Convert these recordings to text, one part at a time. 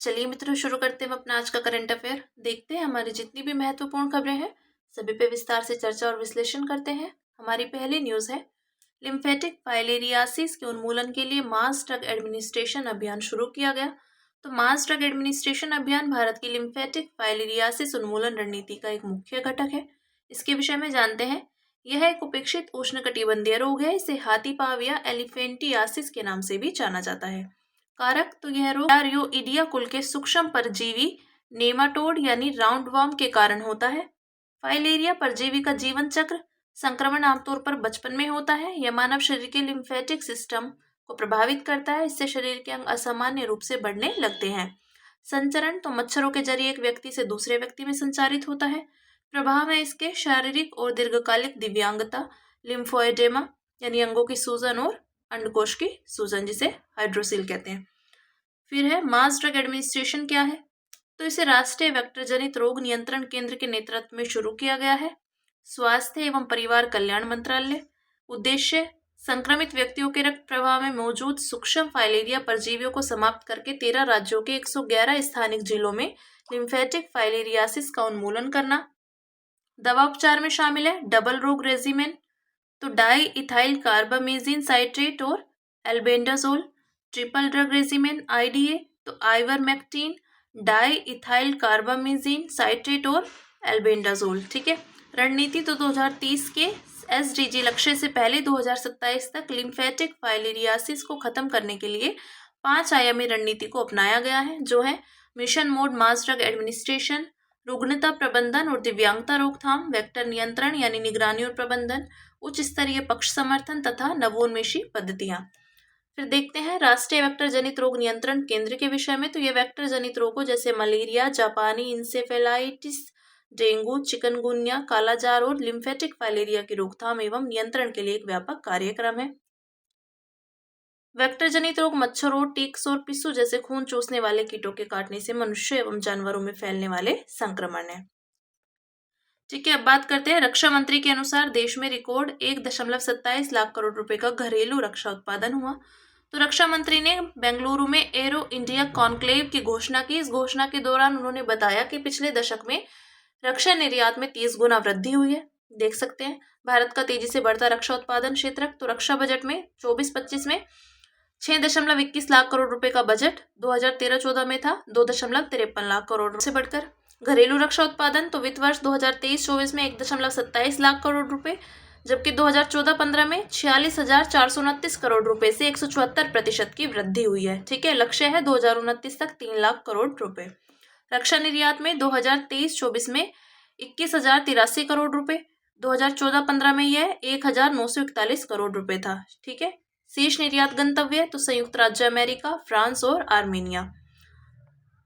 चलिए मित्रों, शुरू करते हैं हम अपना आज का करंट अफेयर। देखते हैं हमारी जितनी भी महत्वपूर्ण खबरें हैं सभी पे विस्तार से चर्चा और विश्लेषण करते हैं। हमारी पहली न्यूज़ है, लिम्फेटिक फाइलेरियासिस के उन्मूलन के लिए मास ड्रग एडमिनिस्ट्रेशन अभियान शुरू किया गया। तो मास ड्रग एडमिनिस्ट्रेशन अभियान भारत की लिम्फेटिक फाइलेरियासिस उन्मूलन रणनीति का एक मुख्य घटक है। इसके विषय में जानते हैं। यह एक उपेक्षित उष्णकटिबंधीय रोग है। इसे हाथी पाव या एलिफेंटियासिस के नाम से भी जाना जाता है। कारक, तो यह रोग डायरियोइडिया कुल के सूक्ष्म परजीवी नेमाटोड यानी राउंडवॉर्म के कारण होता है। फाइलेरिया परजीवी का जीवन चक्र, संक्रमण आमतौर पर बचपन में होता है। यह मानव शरीर के लिम्फेटिक सिस्टम को प्रभावित करता है। इससे शरीर के अंग असामान्य रूप से बढ़ने लगते हैं। संचरण, तो मच्छरों के जरिए एक व्यक्ति से दूसरे व्यक्ति में संचारित होता है। प्रभाव है इसके शारीरिक और दीर्घकालिक दिव्यांगता, लिम्फोएडेमा यानी अंगों की सूजन और अंडकोश की सूजन, जिसे हाइड्रोसिल कहते हैं। फिर है मास ड्रग एडमिनिस्ट्रेशन क्या है? तो इसे राष्ट्रीय वेक्टर जनित रोग नियंत्रण केंद्र के नेतृत्व में शुरू किया गया है। स्वास्थ्य एवं परिवार कल्याण मंत्रालय। उद्देश्य, संक्रमित व्यक्तियों के रक्त प्रवाह में मौजूद सूक्ष्म फाइलेरिया परजीवियों को समाप्त करके 13 राज्यों के 111 स्थानिक जिलों में लिम्फेटिक फाइलेरियासिस का उन्मूलन करना। दवा उपचार में शामिल है डबल रोग रेजिमेन, तो डाई इथाइल कार्बामेजिन साइट्रेट और albendazole. Triple drug regimen IDA, तो ivermectin, diethylcarbamazine citrate और एल्बेंडाजोल। ठीक है। रणनीति, तो 2030 के एसडीजी लक्ष्य से पहले 2027 तक लिम्फेटिक फाइलेरियासिस को खत्म करने के लिए 5 आयामी रणनीति को अपनाया गया है, जो है mission mode mass drug administration, रुग्णता प्रबंधन और दिव्यांगता रोकथाम, वेक्टर नियंत्रण यानी निगरानी और प्रबंधन, उच्च स्तरीय पक्ष समर्थन तथा नवोन्मेषी पद्धतियां। फिर देखते हैं राष्ट्रीय वेक्टर जनित रोग नियंत्रण केंद्र के विषय में। तो ये वेक्टर जनित रोगों जैसे मलेरिया, जापानी इंसेफेलाइटिस, डेंगू, चिकनगुनिया, कालाजार और लिम्फेटिक फाइलेरिया की रोकथाम एवं नियंत्रण के लिए एक व्यापक कार्यक्रम है। वेक्टर जनित रोग मच्छर और टिक्स और पिस्सू जैसे खून चूसने वाले कीटों के काटने से मनुष्य एवं जानवरों में फैलने वाले संक्रमण है। ठीक है, अब बात करते हैं। रक्षा मंत्री के अनुसार देश में रिकॉर्ड 1.27 लाख करोड़ रुपए का घरेलू रक्षा उत्पादन हुआ। तो रक्षा मंत्री ने बेंगलुरु में एरो इंडिया कॉन्क्लेव की घोषणा की। इस घोषणा के दौरान उन्होंने बताया कि पिछले दशक में रक्षा निर्यात में 30 गुना वृद्धि हुई है। देख सकते हैं भारत का तेजी से बढ़ता रक्षा उत्पादन क्षेत्र। तो रक्षा बजट में 24-25 में 6.21 लाख करोड़ रुपए का बजट 2013-14 में था 2.53 लाख करोड़ से बढ़कर। घरेलू रक्षा उत्पादन, तो वित्त वर्ष 2023-24 में 1.27 लाख करोड़ रुपए, जबकि 2014-15 में 46,429 करोड़ रुपए से 174% की वृद्धि हुई है। ठीक है, लक्ष्य है 2029 तक 3 लाख करोड़ रुपए। रक्षा निर्यात में 2023-24 में 21,083 करोड़ रुपए, 2014-15 में यह 1,941 करोड़ रुपए था। ठीक है। शीर्ष निर्यात गंतव्य, तो संयुक्त राज्य अमेरिका, फ्रांस और आर्मेनिया।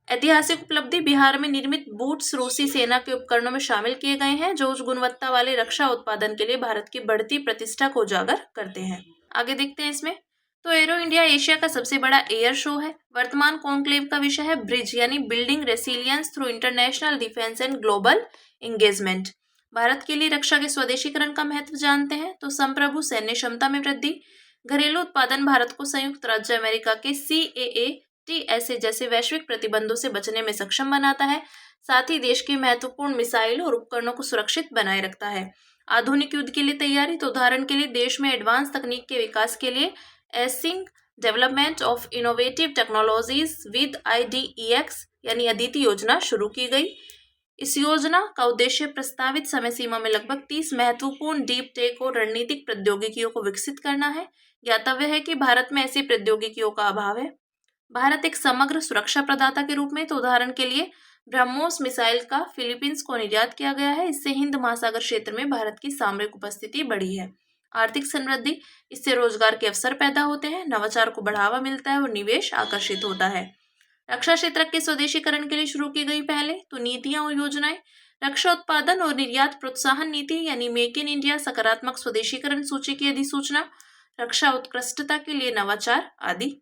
ऐतिहासिक उपलब्धि, बिहार में निर्मित बूट्स रूसी सेना के उपकरणों में शामिल किए गए हैं, जो उच्च गुणवत्ता वाले रक्षा उत्पादन के लिए भारत की बढ़ती प्रतिष्ठा को उजागर करते हैं। आगे देखते हैं इसमें। तो एरो इंडिया एशिया का सबसे बड़ा एयर शो है। वर्तमान कॉन्क्लेव का विषय है ब्रिज यानी building resilience through international defence and global engagement. Bharat के लिए रक्षा के स्वदेशीकरण का महत्व जानते हैं। तो संप्रभु सैन्य क्षमता में वृद्धि, घरेलू उत्पादन भारत को संयुक्त राज्य अमेरिका के CAATS जैसे वैश्विक प्रतिबंधों से बचने में सक्षम बनाता है। साथ ही देश की महत्वपूर्ण मिसाइल और उपकरणों को सुरक्षित बनाए रखता है। आधुनिक युद्ध के लिए तैयारी, तो उदाहरण के लिए देश में एडवांस तकनीक के विकास के लिए acing development of innovative technologies with IDEX यानी अदिति योजना शुरू की गई। इस योजना का उद्देश्य प्रस्तावित समय सीमा में लगभग 30 महत्वपूर्ण डीप टेक और रणनीतिक प्रौद्योगिकियों को विकसित करना है। ज्ञातव्य है कि भारत में ऐसी प्रौद्योगिकियों का अभाव है। भारत एक समग्र सुरक्षा प्रदाता के रूप में, तो उदाहरण के लिए ब्रह्मोस मिसाइल का फिलीपींस को निर्यात किया गया है। इससे हिंद महासागर क्षेत्र में भारत की सामरिक उपस्थिति बढ़ी है। आर्थिक समृद्धि, इससे रोजगार के अवसर पैदा होते हैं, नवाचार को बढ़ावा मिलता है और निवेश आकर्षित होता है। रक्षा क्षेत्र के स्वदेशीकरण के लिए शुरू की गई पहले, तो नीतियां और योजनाएं, रक्षा उत्पादन और निर्यात प्रोत्साहन नीति यानी मेक इन इंडिया, सकारात्मक स्वदेशीकरण सूची की अधिसूचना, रक्षा उत्कृष्टता के लिए नवाचार आदि।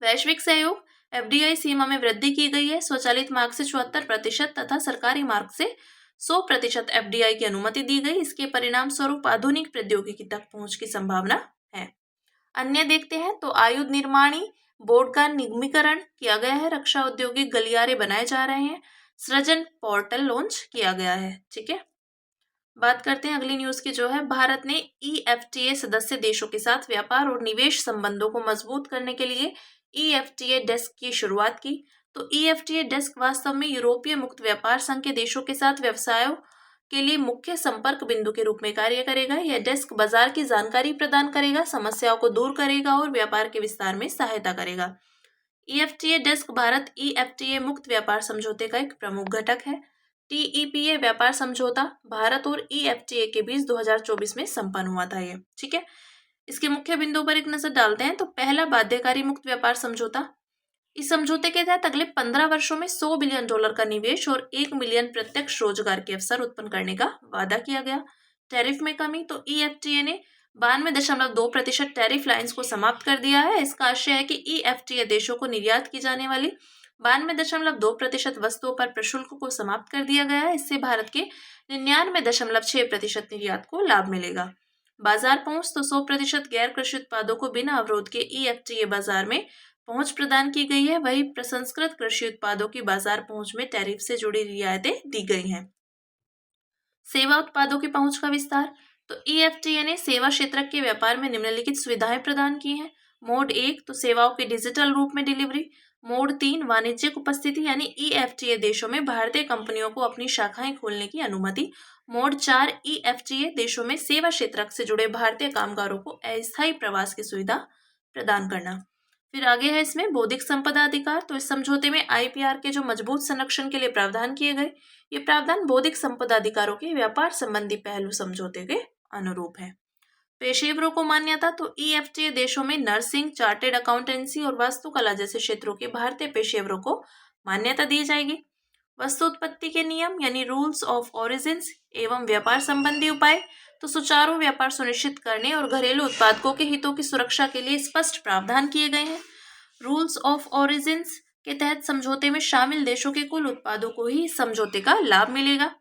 वैश्विक सहयोग, FDI सीमा में वृद्धि की गई है। स्वचालित मार्ग से 74% तथा सरकारी मार्ग से 100% FDI की अनुमति दी गई। इसके परिणाम स्वरूप आधुनिक प्रौद्योगिकी तक पहुंच की संभावना है। अन्य देखते हैं, तो आयुध निर्माणी बोर्ड का निगमीकरण किया गया है, रक्षा औद्योगिक गलियारे बनाए जा रहे हैं, सृजन पोर्टल लॉन्च किया गया है। ठीक है, बात करते हैं अगली न्यूज की जो है, भारत ने EFTA सदस्य देशों के साथ व्यापार और निवेश संबंधों को मजबूत करने के लिए EFTA डेस्क की शुरुआत की। तो EFTA डेस्क वास्तव में यूरोपीय मुक्त व्यापार संघ के देशों के साथ व्यवसायों के लिए मुख्य संपर्क बिंदु के रूप में कार्य करेगा। यह डेस्क बाजार की जानकारी प्रदान करेगा, समस्याओं को दूर करेगा और व्यापार के विस्तार में सहायता करेगा। EFTA डेस्क भारत EFTA मुक्त व्यापार समझौते का एक प्रमुख घटक है। TEPA व्यापार समझौता भारत और EFTA के बीच 2024 में संपन्न हुआ था ये। ठीक है, इसके मुख्य बिंदुओं पर एक नजर डालते हैं। तो पहला, बाध्यकारी मुक्त व्यापार समझौता। इस समझौते के तहत अगले 15 वर्षों में $100 बिलियन का निवेश और 1 मिलियन प्रत्यक्ष रोजगार के अवसर उत्पन्न करने का वादा किया गया। टैरिफ में कमी। तो EFTA ने 92.2% टैरिफ लाइन्स को समाप्त कर दिया है। इसका आशय है कि EFTA देशों को निर्यात की जाने वाली 92.2% वस्तुओं पर प्रशुल्क को समाप्त कर दिया गया है। इससे भारत के 99.6% निर्यात को लाभ मिलेगा। बाजार पहुंच। तो 100% गैर कृषि उत्पादों को बिना अवरोध के EFTA बाजार में पहुंच प्रदान की गई है। वही प्रसंस्कृत कृषि उत्पादों की बाजार पहुंच में टैरिफ से जुड़ी रियायतें दी गई हैं। सेवा उत्पादों की पहुंच का विस्तार। तो EFTA ने सेवा क्षेत्र के व्यापार में निम्नलिखित सुविधाएं प्रदान की हैं। मोड 1, तो सेवाओं के डिजिटल रूप में डिलीवरी। मोड 3, वाणिज्यिक उपस्थिति, यानी EFTA देशों में भारतीय कंपनियों को अपनी शाखाएं खोलने की अनुमति। मोड 4, EFTA देशों में सेवा क्षेत्र से जुड़े भारतीय कामगारों को अस्थायी प्रवास की सुविधा प्रदान करना। फिर आगे है इसमें बौद्धिक संपदा अधिकार। तो इस समझौते में IPR के जो मजबूत संरक्षण के लिए प्रावधान किए गए, ये प्रावधान बौद्धिक संपदा अधिकारों के व्यापार संबंधी पहलू समझौते के अनुरूप है। पेशेवरों को मान्यता। तो EFTA देशों में नर्सिंग, चार्टेड अकाउंटेंसी और वास्तुकला जैसे क्षेत्रों के भारतीय पेशेवरों को मान्यता दी जाएगी। वस्तु उत्पत्ति के नियम यानी रूल्स ऑफ ओरिजिन्स एवं व्यापार संबंधी उपाय। तो सुचारू व्यापार सुनिश्चित करने और घरेलू उत्पादकों के हितों की सुरक्षा के लिए स्पष्ट प्रावधान किए गए हैं। रूल्स ऑफ ओरिजिन्स के तहत समझौते में शामिल देशों के कुल उत्पादों को ही इस समझौते का लाभ मिलेगा।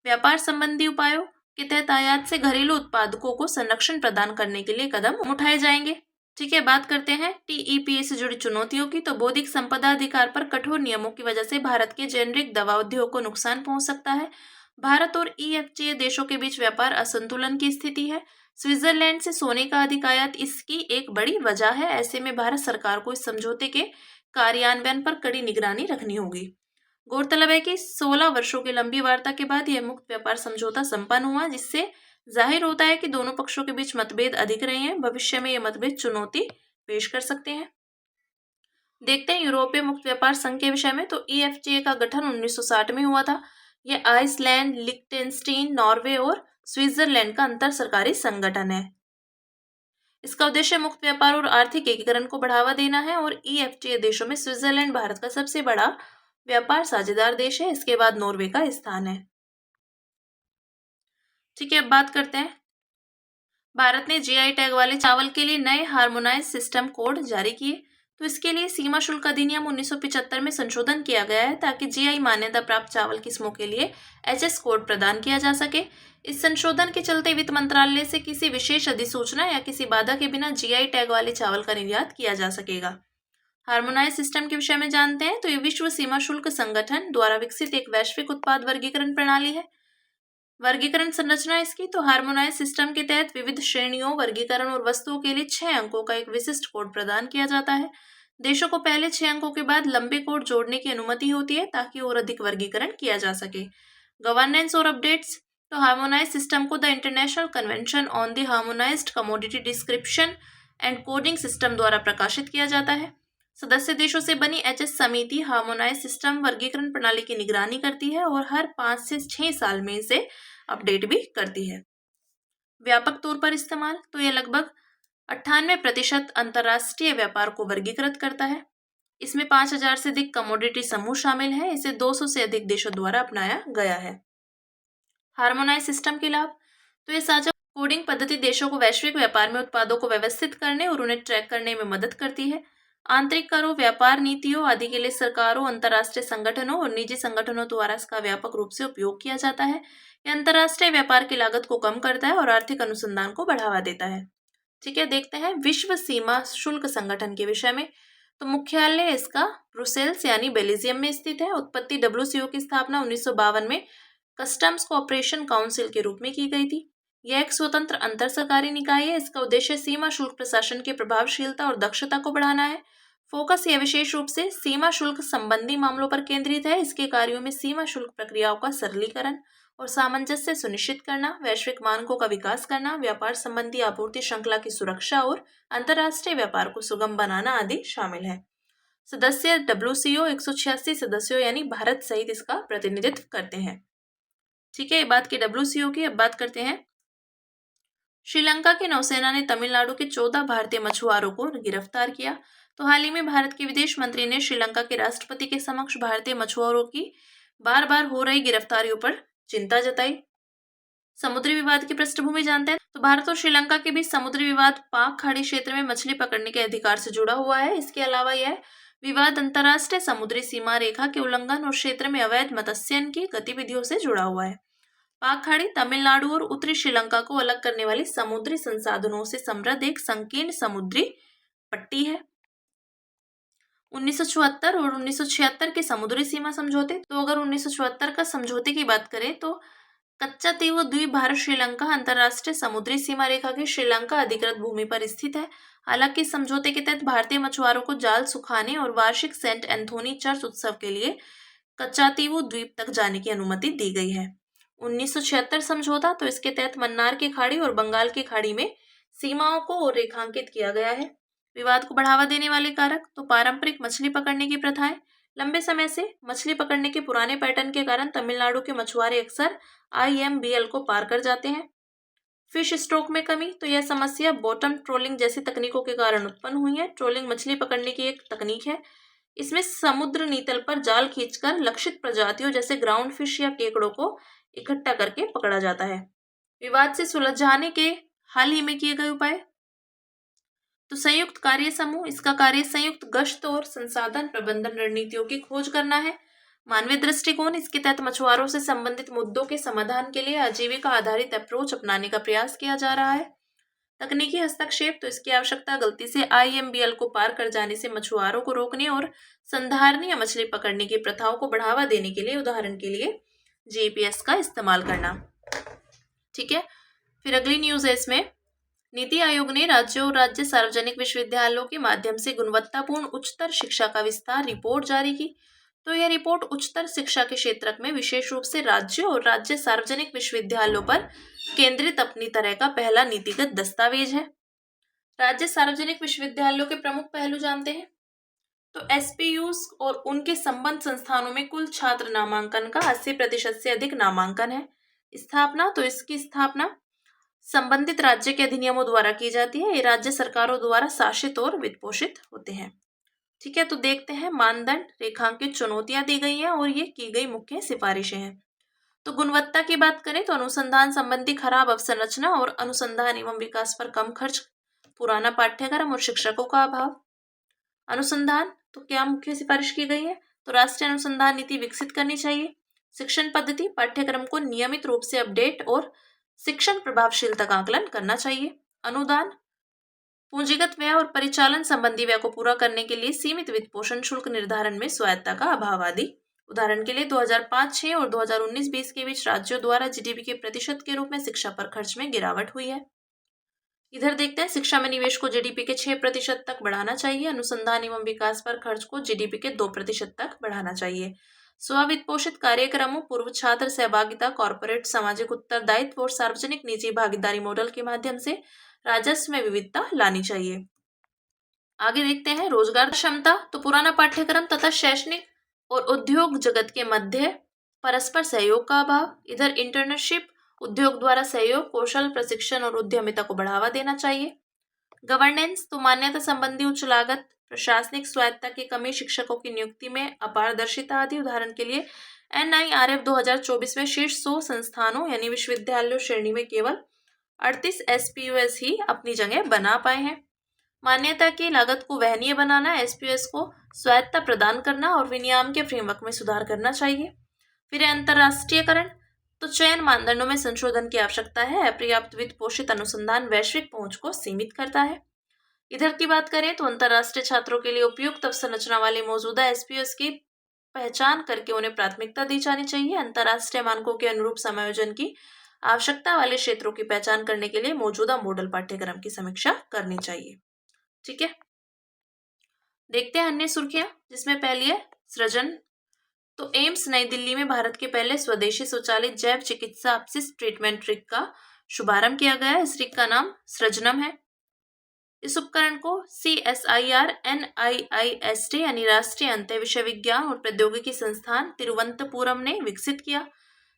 व्यापार संबंधी उपायों के तहत आयात से घरेलू उत्पादकों को संरक्षण प्रदान करने के लिए कदम उठाए जाएंगे। ठीक है, बात करते हैं TEPA से जुड़ी चुनौतियों की। तो बौद्धिक संपदा अधिकार पर कठोर नियमों की वजह से भारत के जेनरिक दवा उद्योग को नुकसान पहुंच सकता है। भारत और EFTA देशों के बीच व्यापार असंतुलन की स्थिति है। स्विट्जरलैंड से सोने का अधिक आयात इसकी एक बड़ी वजह है। ऐसे में भारत सरकार को इस समझौते के कार्यान्वयन पर कड़ी निगरानी रखनी होगी। गौरतलब है कि 16 वर्षों की लंबी वार्ता के बाद यह मुक्त व्यापार समझौता संपन्न हुआ, जिससे जाहिर होता है कि दोनों पक्षों के बीच मतभेद अधिक रहे हैं। भविष्य में ये मतभेद चुनौती पेश कर सकते हैं। देखते हैं यूरोपीय मुक्त व्यापार संघ के विषय में। तो EFTA का गठन 1960 में हुआ था। यह आइसलैंड, लिक्टेनस्टीन, नॉर्वे और स्विट्जरलैंड का अंतर सरकारी संगठन है। इसका उद्देश्य मुक्त व्यापार और आर्थिक एकीकरण को बढ़ावा देना है। और EFTA देशों में स्विट्जरलैंड भारत का सबसे बड़ा व्यापार साझेदार देश है। इसके बाद नॉर्वे का स्थान है। ठीक है, अब बात करते हैं, भारत ने GI टैग वाले चावल के लिए नए हार्मोनाइज सिस्टम कोड जारी किए। तो इसके लिए सीमा शुल्क अधिनियम 1975 में संशोधन किया गया है ताकि GI मान्यता प्राप्त चावल किस्मों के लिए HS कोड प्रदान किया जा सके। इस संशोधन के चलते वित्त मंत्रालय से किसी विशेष अधिसूचना या किसी बाधा के बिना GI टैग वाले चावल का निर्यात किया जा सकेगा। हार्मोनाइज सिस्टम के विषय में जानते हैं। तो ये विश्व सीमा शुल्क संगठन द्वारा विकसित एक वैश्विक उत्पाद वर्गीकरण प्रणाली है। वर्गीकरण संरचना इसकी। तो हार्मोनाइज सिस्टम के तहत विविध श्रेणियों, वर्गीकरण और वस्तुओं के लिए 6 अंकों का एक विशिष्ट कोड प्रदान किया जाता है। देशों को पहले 6 अंकों के बाद लंबे कोड जोड़ने की अनुमति होती है ताकि और अधिक वर्गीकरण किया जा सके। गवर्नेंस और अपडेट्स। तो हार्मोनाइज सिस्टम को the international convention on the harmonised commodity description and coding system द्वारा प्रकाशित किया जाता है। सदस्य देशों से बनी HS समिति हार्मोनाइज सिस्टम वर्गीकरण प्रणाली की निगरानी करती है और हर 5 से 6 साल में इसे अपडेट भी करती है। व्यापक तौर पर इस्तेमाल। तो यह लगभग 98% अंतर्राष्ट्रीय व्यापार को वर्गीकृत करता है। इसमें 5000 से अधिक कमोडिटी समूह शामिल है। इसे 200 से अधिक देशों द्वारा अपनाया गया है। हार्मोनाइज सिस्टम के लाभ। तो यह साझा कोडिंग पद्धति देशों को वैश्विक व्यापार में उत्पादों को व्यवस्थित करने और उन्हें ट्रैक करने में मदद करती है। आंतरिक करों, व्यापार नीतियों आदि के लिए सरकारों, अंतर्राष्ट्रीय संगठनों और निजी संगठनों द्वारा इसका व्यापक रूप से उपयोग किया जाता है। यह अंतर्राष्ट्रीय व्यापार की लागत को कम करता है और आर्थिक अनुसंधान को बढ़ावा देता है। ठीक है, देखते हैं विश्व सीमा शुल्क संगठन के विषय में। तो मुख्यालय इसका ब्रुसेल्स यानी बेल्जियम में स्थित है। उत्पत्ति WCO की स्थापना 1952 में कस्टम्स कोऑपरेशन काउंसिल के रूप में की गई थी। यह एक स्वतंत्र अंतर सरकारी निकाय है। इसका उद्देश्य सीमा शुल्क प्रशासन की प्रभावशीलता और दक्षता को बढ़ाना है। फोकस यह विशेष रूप से सीमा शुल्क संबंधी मामलों पर केंद्रित है। इसके कार्यों में सीमा शुल्क प्रक्रियाओं का सरलीकरण और सामंजस्य सुनिश्चित करना, वैश्विक मानकों का विकास करना, व्यापार संबंधी आपूर्ति श्रृंखला की सुरक्षा और अंतर्राष्ट्रीय व्यापार को सुगम बनाना आदि शामिल है। सदस्य WCO 186 सदस्यों यानी भारत सहित इसका प्रतिनिधित्व करते हैं। ठीक है, ये बात की WCO की। अब बात करते हैं श्रीलंका की नौसेना ने तमिलनाडु के 14 भारतीय मछुआरों को गिरफ्तार किया। तो हाल ही में भारत के विदेश मंत्री ने श्रीलंका के राष्ट्रपति के समक्ष भारतीय मछुआरों की बार बार हो रही गिरफ्तारियों पर चिंता जताई। समुद्री विवाद की पृष्ठभूमि जानते हैं तो भारत और श्रीलंका के बीच समुद्री विवाद पाक खाड़ी क्षेत्र में मछली पकड़ने के अधिकार से जुड़ा हुआ है। इसके अलावा यह विवाद अंतर्राष्ट्रीय समुद्री सीमा रेखा के उल्लंघन और क्षेत्र में अवैध मत्स्यन की गतिविधियों से जुड़ा हुआ है। पाक खाड़ी तमिलनाडु और उत्तरी श्रीलंका को अलग करने वाली समुद्री संसाधनों से समृद्ध एक संकीर्ण समुद्री पट्टी है। 1974 और 1976 के समुद्री सीमा समझौते। तो अगर 1974 का समझौते की बात करें तो कच्चा तीव द्वीप भारत श्रीलंका अंतर्राष्ट्रीय समुद्री सीमा रेखा की श्रीलंका अधिकृत भूमि पर स्थित है। हालांकि समझौते के तहत भारतीय मछुआरों को जाल सुखाने और वार्षिक सेंट एंथोनी चर्च उत्सव के लिए कच्चा तीव द्वीप तक जाने की अनुमति दी गई है। 1976 समझौता तो इसके तहत मन्नार की खाड़ी और बंगाल की खाड़ी में सीमाओं को रेखांकित किया गया है। विवाद को बढ़ावा देने वाले कारक तो पारंपरिक मछली पकड़ने की प्रथाएं। लंबे समय से मछली पकड़ने के पुराने पैटर्न के कारण तमिलनाडु के मछुआरे अक्सर IMBL को पार कर जाते हैं। फिश स्टॉक में कमी तो यह समस्या बॉटम ट्रोलिंग जैसी तकनीकों के कारण उत्पन्न हुई है। ट्रोलिंग मछली पकड़ने की एक तकनीक है। इसमें समुद्र नीतल पर जाल खींचकर लक्षित प्रजातियों जैसे ग्राउंड फिश या केकड़ों को इकट्ठा करके पकड़ा जाता है। विवाद से सुलझाने के हाल ही में किए गए उपाय तो संयुक्त कार्य समूह। इसका कार्य संयुक्त गश्त और संसाधन प्रबंधन रणनीतियों की खोज करना है। मानवीय दृष्टिकोण। इसके तहत मछुआरों से संबंधित मुद्दों के समाधान के लिए आजीविका आधारित अप्रोच अपनाने का प्रयास किया जा रहा है। तकनीकी हस्तक्षेप तो इसकी आवश्यकता गलती से IMBL को पार कर जाने से मछुआरों को रोकने और संधारणी या मछली पकड़ने की प्रथाओं को बढ़ावा देने के लिए, उदाहरण के लिए GPS का इस्तेमाल करना। ठीक है, फिर अगली न्यूज है इसमें नीति आयोग ने राज्यों और राज्य सार्वजनिक विश्वविद्यालयों के माध्यम से गुणवत्तापूर्ण उच्चतर शिक्षा का विस्तार रिपोर्ट जारी की। तो यह रिपोर्ट उच्चतर शिक्षा के क्षेत्र में विशेष रूप से राज्यों और राज्य सार्वजनिक विश्वविद्यालयों पर केंद्रित अपनी तरह का पहला नीतिगत दस्तावेज है। राज्य सार्वजनिक विश्वविद्यालयों के प्रमुख पहलू जानते हैं तो SPUs और उनके संबद्ध संस्थानों में कुल छात्र नामांकन का 80% से अधिक नामांकन है। स्थापना तो इसकी स्थापना संबंधित राज्य के अधिनियमों द्वारा की जाती है। ये राज्य सरकारों द्वारा शासित और वित्तपोषित होते हैं। ठीक है, तो देखते हैं मानदंड, रेखांकित चुनौतियां दी गई हैं और ये की गई मुख्य सिफारिशें हैं। तो गुणवत्ता की बात करें तो अनुसंधान संबंधी खराब अवसंरचना और अनुसंधान एवं विकास पर कम खर्च, पुराना पाठ्यक्रम और शिक्षकों का अभाव। अनुसंधान तो क्या मुख्य सिफारिश की गई है तो राष्ट्रीय अनुसंधान नीति विकसित करनी चाहिए। शिक्षण पद्धति, पाठ्यक्रम को नियमित रूप से अपडेट और शिक्षण प्रभावशीलता का आकलन करना चाहिए। अनुदान, पूंजीगत व्यय और परिचालन संबंधी व्यय को पूरा करने के लिए सीमित वित्त पोषण शुल्क निर्धारण में स्वायत्ता का अभाव आदि। उदाहरण के लिए 2005-06 और 2019-20 के बीच राज्यों द्वारा GDP के प्रतिशत के रूप में शिक्षा पर खर्च में गिरावट हुई है। इधर देखते हैं शिक्षा में निवेश को GDP के 6% तक बढ़ाना चाहिए। अनुसंधान एवं विकास पर खर्च को GDP के 2% तक बढ़ाना चाहिए। स्ववित्त पोषित कार्यक्रमों, पूर्व छात्र सहभागिता, कॉर्पोरेट सामाजिक उत्तरदायित्व और सार्वजनिक निजी भागीदारी मॉडल के माध्यम से राजस्व में विविधता लानी चाहिए। आगे देखते हैं रोजगार क्षमता। तो पुराना पाठ्यक्रम तथा शैक्षणिक और उद्योग जगत के मध्य परस्पर सहयोग का अभाव। इधर इंटर्नशिप, उद्योग द्वारा सहयोग, कौशल प्रशिक्षण और उद्यमिता को बढ़ावा देना चाहिए। गवर्नेंस तो मान्यता संबंधी उच्च लागत, प्रशासनिक स्वायत्ता की कमी, शिक्षकों की नियुक्ति में अपारदर्शिता आदि। उदाहरण के लिए NIRF 2024 में शीर्ष 100 संस्थानों यानी विश्वविद्यालयों श्रेणी में केवल 38 SPUs ही अपनी जगह बना पाए हैं। मान्यता की लागत को वहनीय बनाना, SPUs को स्वायत्ता प्रदान करना और विनियामक के फ्रेमवर्क में सुधार करना चाहिए। फिर अंतर्राष्ट्रीयकरण तो चयन मानदंडों में संशोधन की आवश्यकता है। अपर्याप्त वित्त पोषित अनुसंधान वैश्विक पहुंच को सीमित करता है। इधर की बात करें तो अंतर्राष्ट्रीय छात्रों के लिए उपयुक्त अवसंरचना वाले मौजूदा एसपीओएस की पहचान करके उन्हें प्राथमिकता दी जानी चाहिए। अंतर्राष्ट्रीय मानकों के अनुरूप समायोजन की आवश्यकता वाले क्षेत्रों की पहचान करने के लिए मौजूदा मॉडल पाठ्यक्रम की समीक्षा करनी चाहिए। ठीक है, देखते हैं अन्य सुर्खियां, जिसमें पहली है सृजन। तो एम्स नई दिल्ली में भारत के पहले स्वदेशी स्वचालित जैव चिकित्सा अपशिष्ट ट्रीटमेंट रिग का शुभारंभ किया गया है। इस रिग का नाम सृजनम है। इस उपकरण को CSIR-NIIST यानी राष्ट्रीय अंतः विषय विज्ञान और प्रौद्योगिकी संस्थान तिरुवनंतपुरम ने विकसित किया।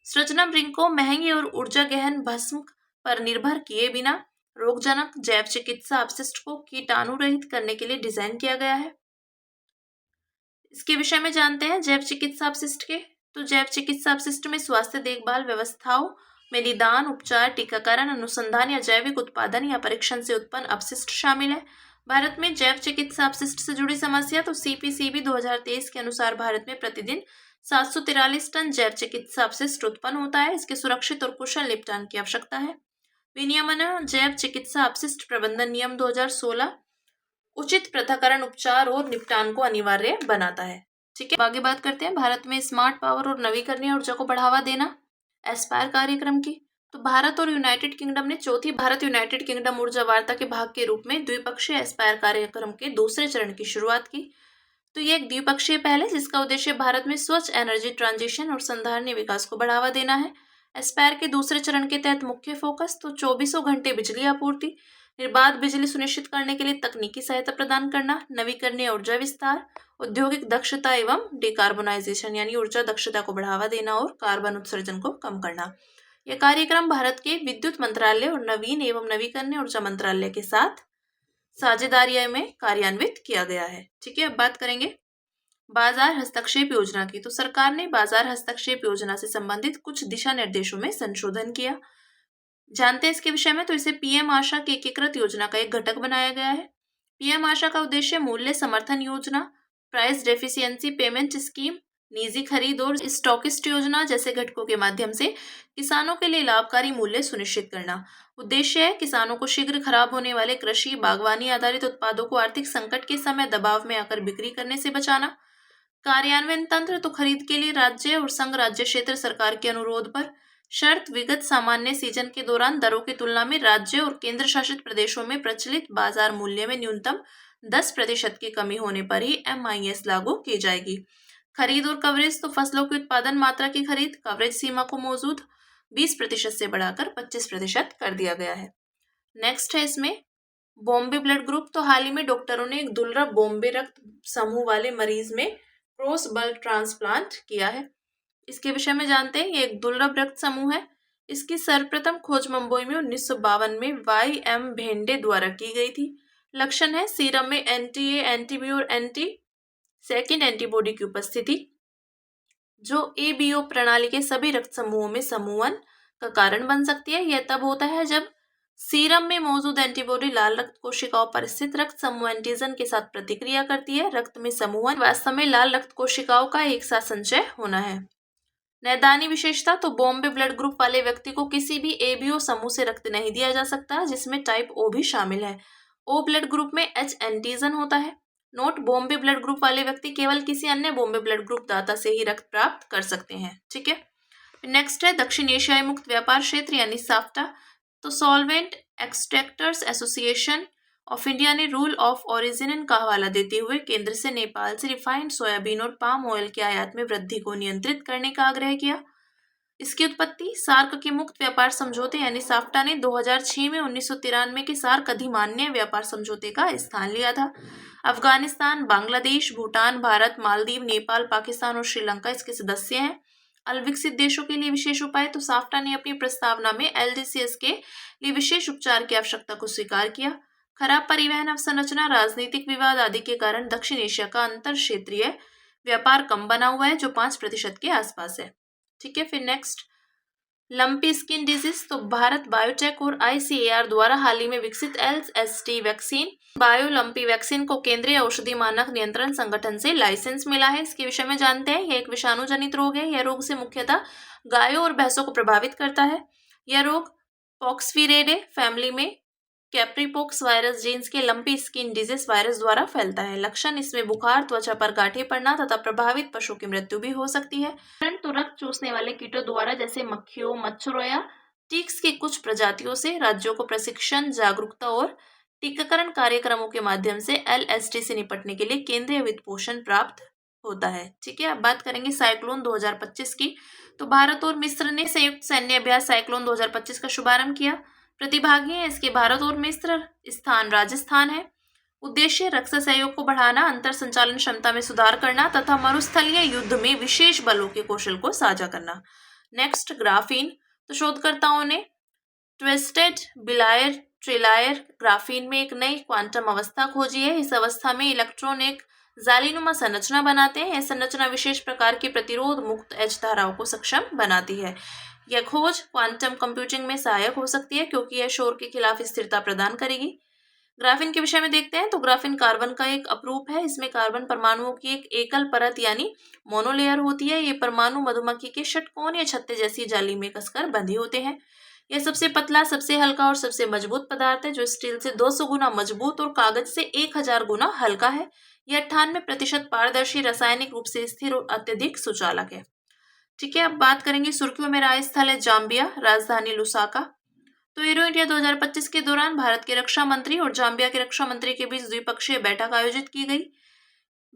सृजनम रिंग को महंगी और ऊर्जा गहन भस्म पर निर्भर किए बिना रोगजनक जैव चिकित्सा अपशिष्ट को कीटाणु रहित करने के लिए डिजाइन किया गया है। इसके विषय में जानते हैं जैव चिकित्सा अपशिष्ट के। तो जैव चिकित्सा अपशिष्ट में स्वास्थ्य देखभाल व्यवस्थाओं में निदान, उपचार, टीकाकरण, अनुसंधान या जैविक उत्पादन या परीक्षण से उत्पन्न अपशिष्ट शामिल है। भारत में जैव चिकित्सा अपशिष्ट से जुड़ी समस्या। तो CPCB 2023 के अनुसार भारत में प्रतिदिन 743 टन जैव चिकित्सा अपशिष्ट उत्पन्न होता है। इसके सुरक्षित और कुशल निपटान की आवश्यकता है। विनियमन जैव चिकित्सा अपशिष्ट प्रबंधन नियम 2016 उचित पृथक्करण, उपचार और निपटान को अनिवार्य बनाता है। ठीक है, आगे बात करते हैं भारत में स्मार्ट पावर और नवीकरणीय ऊर्जा को बढ़ावा देना, एस्पायर कार्यक्रम की। तो भारत और यूनाइटेड किंगडम ने चौथी भारत यूनाइटेड किंगडम ऊर्जा वार्ता के भाग के रूप में द्विपक्षीय एस्पायर कार्यक्रम के दूसरे चरण की शुरुआत की। तो ये एक द्विपक्षीय पहल है जिसका उद्देश्य भारत में स्वच्छ एनर्जी ट्रांजिशन और संधारणीय विकास को बढ़ावा देना है। एस्पायर के दूसरे चरण के तहत मुख्य फोकस तो 24 घंटे बिजली आपूर्ति, निर्बाध बिजली सुनिश्चित करने के लिए तकनीकी सहायता प्रदान करना, नवीकरणीय ऊर्जा विस्तार, औद्योगिक दक्षता एवं डिकार्बोनाइजेशन यानी ऊर्जा दक्षता को बढ़ावा देना और कार्बन उत्सर्जन को कम करना। यह कार्यक्रम भारत के विद्युत मंत्रालय और नवीन एवं नवीकरणीय ऊर्जा मंत्रालय के साथ साझेदारी में कार्यान्वित किया गया है। ठीक है, अब बात करेंगे बाजार हस्तक्षेप योजना की। तो सरकार ने बाजार हस्तक्षेप योजना से संबंधित कुछ दिशा निर्देशों में संशोधन किया। जानते हैं इसके विषय में। तो इसे PM आशा की एकीकृत योजना का एक घटक बनाया गया है। PM आशा का उद्देश्य मूल्य समर्थन योजना, प्राइस डेफिशिएंसी पेमेंट स्कीम, निजी खरीद और स्टॉकिस्ट योजना जैसे घटकों के माध्यम से किसानों के लिए लाभकारी मूल्य सुनिश्चित करना। उद्देश्य है किसानों को शीघ्र खराब होने वाले कृषि बागवानी आधारित उत्पादों को आर्थिक संकट के समय दबाव में आकर बिक्री करने से बचाना। कार्यान्वयन तंत्र तो खरीद के लिए राज्य और संघ राज्य क्षेत्र सरकार के अनुरोध पर शर्त विगत सामान्य सीजन के दौरान दरों की तुलना में राज्य और केंद्र शासित प्रदेशों में प्रचलित बाजार मूल्य में न्यूनतम 10% की कमी होने पर ही MIS लागू की जाएगी। खरीद और कवरेज तो फसलों की उत्पादन मात्रा की खरीद कवरेज सीमा को मौजूद 20% से बढ़ाकर 25% कर दिया गया है। नेक्स्ट है इसमें बॉम्बे ब्लड ग्रुप। तो हाल ही में डॉक्टरों ने एक दुर्लभ बॉम्बे रक्त समूह वाले मरीज में क्रॉस ब्लड ट्रांसप्लांट किया है। इसके विषय में जानते हैं। ये एक दुर्लभ रक्त समूह है। इसकी सर्वप्रथम खोज मुंबई में 1952 में YM भेंडे द्वारा की गई थी। लक्षण है सीरम में NTA, NTB और एंटी सेकेंड एंटीबॉडी की उपस्थिति जो ABO प्रणाली के सभी रक्त समूहों में समूहन का कारण बन सकती है। यह तब होता है जब सीरम में मौजूद एंटीबॉडी लाल रक्त कोशिकाओं पर स्थित रक्त समूह एंटीजन के साथ प्रतिक्रिया करती है। रक्त में समूहन वास्तव में लाल रक्त कोशिकाओं का एक साथ संचय होना है। नैदानी विशेषता तो बॉम्बे ब्लड ग्रुप वाले व्यक्ति को किसी भी ABO समूह से रक्त नहीं दिया जा सकता जिसमें टाइप O भी शामिल है। O ब्लड ग्रुप में H एंटीजन होता है। नोट, बॉम्बे ब्लड ग्रुप वाले व्यक्ति केवल किसी अन्य बॉम्बे ब्लड ग्रुप दाता से ही रक्त प्राप्त कर सकते हैं। ठीक है, नेक्स्ट है दक्षिण एशियाई मुक्त व्यापार क्षेत्र यानी साफ्टा। तो solvent extractors association of India ने रूल ऑफ ओरिजिन का हवाला देते हुए केंद्र से नेपाल से रिफाइंड सोयाबीन और पाम ऑयल के आयात में वृद्धि को नियंत्रित करने का आग्रह किया। इसकी उत्पत्ति सार्क के मुक्त व्यापार समझौते यानी साफ्टा ने 2006 में 1993 के सार्क अधिमान्य व्यापार समझौते का स्थान लिया था। अफगानिस्तान, बांग्लादेश, भूटान, भारत, मालदीव, नेपाल, पाकिस्तान और श्रीलंका इसके सदस्य हैं। अल्पविकसित देशों के लिए विशेष उपाय तो साफ्टा ने अपनी प्रस्तावना में LDCS के लिए विशेष उपचार की आवश्यकता को स्वीकार किया। खराब परिवहन अवसंरचना, राजनीतिक विवाद आदि के कारण दक्षिण एशिया का अंतर क्षेत्रीय व्यापार कम बना हुआ है जो 5% के आसपास है। ठीक है, फिर नेक्स्ट लंपी स्किन डिजीज। तो भारत बायोटेक और ICAR द्वारा हाल ही में विकसित LSD vaccine bio lumpy vaccine को केंद्रीय औषधि मानक नियंत्रण संगठन से लाइसेंस मिला है। इसके विषय में जानते हैं। यह एक विषाणु जनित रोग है। यह रोग से मुख्यतः गायों और भैंसों को प्रभावित करता है। यह रोग पॉक्सवीरेडे फैमिली में कैप्रीपोक्स वायरस जीन्स के लंपी स्किन डिजीज वायरस द्वारा फैलता है। लक्षण इसमें बुखार, त्वचा पर गांठें पड़ना तथा प्रभावित पशु की मृत्यु भी हो सकती है। परंतु रक्त चूसने वाले कीटों द्वारा जैसे मक्खियों, मच्छरों या टिक्स की कुछ प्रजातियों से राज्यों को प्रशिक्षण, जागरूकता और टीकाकरण कार्यक्रमों के माध्यम से LSD से निपटने के लिए केंद्रीय वित्त पोषण प्राप्त होता है। ठीक है, अब बात करेंगे साइक्लोन 2025 की। तो भारत और मिस्र ने संयुक्त सैन्य अभ्यास साइक्लोन 2025 का शुभारंभ किया। प्रतिभागी हैं इसके भारत और मिस्र, स्थान राजस्थान है। उद्देश्य रक्षा सहयोग को बढ़ाना, अंतर संचालन क्षमता में सुधार करना तथा मरुस्थलीय युद्ध में विशेष बलों के कौशल को साझा करना। Next, graphene. तो शोधकर्ताओं ने ट्विस्टेड बिलायर ट्रिलायर ग्राफीन में एक नई क्वांटम अवस्था खोजी है। इस अवस्था में इलेक्ट्रॉन एक जालीनुमा संरचना बनाते हैं। यह संरचना विशेष प्रकार की प्रतिरोध मुक्त एच धाराओं को सक्षम बनाती है। यह खोज क्वांटम कंप्यूटिंग में सहायक हो सकती है क्योंकि यह शोर के खिलाफ स्थिरता प्रदान करेगी। ग्राफीन के विषय में देखते हैं तो ग्राफीन कार्बन का एक अपरूप है। इसमें कार्बन परमाणुओं की एक एकल परत यानी मोनोलेयर होती है। ये परमाणु मधुमक्खी के षटकोणीय छत्ते जैसी जाली में कसकर बंधे होते हैं। यह सबसे पतला, सबसे हल्का और सबसे मजबूत पदार्थ है जो स्टील से 200 गुना मजबूत और कागज से 1000 गुना हल्का है। यह 98% पारदर्शी, रासायनिक रूप से स्थिर और अत्यधिक सुचालक है। ठीक है, अब बात करेंगे सुर्खियों में रहा स्थल है जाम्बिया, राजधानी लुसाका। तो एरो इंडिया 2025 के दौरान भारत के रक्षा मंत्री और जाम्बिया के रक्षा मंत्री के बीच द्विपक्षीय बैठक आयोजित की गई।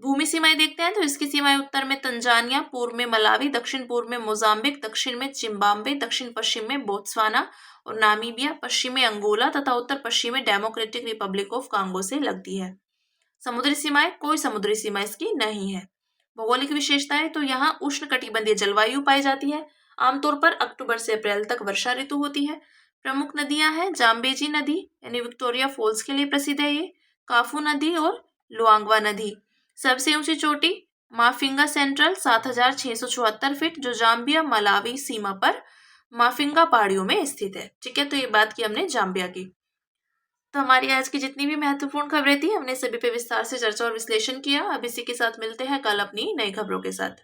भूमि सीमाएं देखते हैं तो इसकी सीमाएं उत्तर में तंजानिया, पूर्व में मलावी, दक्षिण पूर्व में मोजाम्बिक, दक्षिण में जिम्बाब्वे, दक्षिण पश्चिम में बोत्सवाना और नामीबिया, पश्चिम में अंगोला तथा उत्तर पश्चिम में डेमोक्रेटिक रिपब्लिक ऑफ कांगो से लगती है। समुद्री सीमाएं, कोई समुद्री सीमा इसकी नहीं है। भौगोलिक विशेषताएं, तो यहाँ उष्णकटिबंधीय जलवायु पाई जाती है। आमतौर पर अक्टूबर से अप्रैल तक वर्षा ऋतु होती है। प्रमुख नदियां हैं जाम्बेजी नदी यानी विक्टोरिया फॉल्स के लिए प्रसिद्ध है ये, काफू नदी और लुआंगवा नदी। सबसे ऊंची चोटी माफिंगा सेंट्रल 7674 फीट जो जाम्बिया मलावी सीमा पर माफिंगा पहाड़ियों में स्थित है। ठीक है, तो ये बात की हमने जाम्बिया की। तो हमारी आज की जितनी भी महत्वपूर्ण खबरें थी हमने सभी पे विस्तार से चर्चा और विश्लेषण किया। अब इसी के साथ मिलते हैं कल अपनी नई खबरों के साथ।